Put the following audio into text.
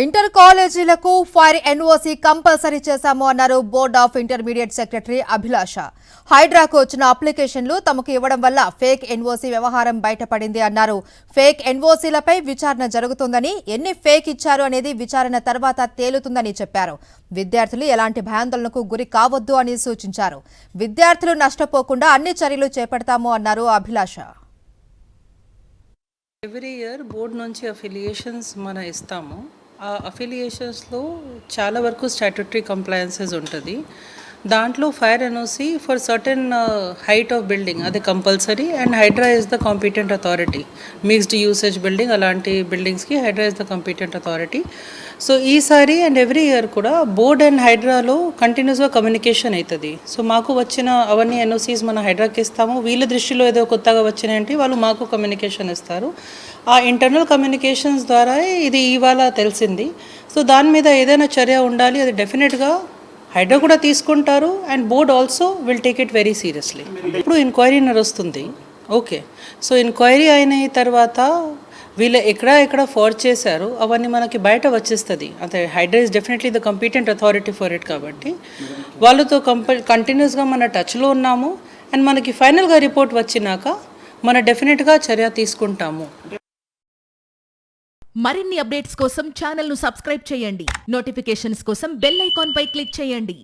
Inter కాలేజీలకు fire NOC compulsory చేశాము అన్నారు బోర్డ్ ఆఫ్ ఇంటర్మీడియట్ సెక్రటరీ అభిలాష. హైడ్రాకు వచ్చిన అప్లికేషన్లు తమకు ఇవ్వడం వల్ల ఫేక్ ఎన్ఓసీ వ్యవహారం బయటపడింది అన్నారు. ఫేక్ ఎన్ఓసీలపై విచారణ జరుగుతుందని, ఎన్ని ఫేక్ ఇచ్చారు అనేది విచారణ తర్వాత తేలుతుందని చెప్పారు. విద్యార్థులు ఎలాంటి భయాందోళనకు గురి కావద్దు అని సూచించారు. విద్యార్థులు నష్టపోకుండా అన్ని చర్యలు చేపడతాము అన్నారు అభిలాష. ఎవ్రీ ఇయర్ బోర్డ్ నుంచి అఫిలియేషన్స్ మనం ఇస్తాము. ఆ అఫిలియేషన్స్లో చాలా వరకు స్టాట్యుటరీ కంప్లయన్సెస్ ఉంటుంది. దాంట్లో fire NOC for certain height of building అది compulsory and HYDRAA is the competent authority. Mixed usage building అలాంటి బిల్డింగ్స్కి HYDRAA is the competent authority. So ఈసారి అండ్ ఎవ్రీ ఇయర్ కూడా బోర్డ్ అండ్ హైడ్రాలో కంటిన్యూస్గా కమ్యూనికేషన్ అవుతుంది. సో మాకు వచ్చిన అవన్నీ ఎన్ఓసీస్ మన హైడ్రాకి ఇస్తాము. వీళ్ళ దృష్టిలో ఏదో కొత్తగా వచ్చినాయంటే వాళ్ళు మాకు కమ్యూనికేషన్ ఇస్తారు. ఆ ఇంటర్నల్ కమ్యూనికేషన్స్ ద్వారా ఇది ఇవాళ తెలిసింది. సో దాని మీద ఏదైనా చర్య ఉండాలి, అది డెఫినెట్గా హైడ్రా కూడా తీసుకుంటారు and board also will take it very seriously. ఇప్పుడు ఎంక్వైరీ నడుస్తుంది. ఓకే, సో ఎంక్వైరీ అయిన తర్వాత వీళ్ళు ఎక్కడ ఫార్జ్ చేశారు అవన్నీ మనకి బయట వచ్చేస్తుంది. అంటే Hydraa is definitely the competent authority for it. కాబట్టి వాళ్ళతో కంటిన్యూస్గా మన టచ్లో ఉన్నాము అండ్ మనకి ఫైనల్గా రిపోర్ట్ వచ్చినాక మన డెఫినెట్గా చర్య తీసుకుంటాము. మరిన్ని అప్డేట్స్ కోసం ఛానల్ను సబ్స్క్రైబ్ చేయండి. నోటిఫికేషన్స్ కోసం బెల్ ఐకాన్ పై క్లిక్ చేయండి.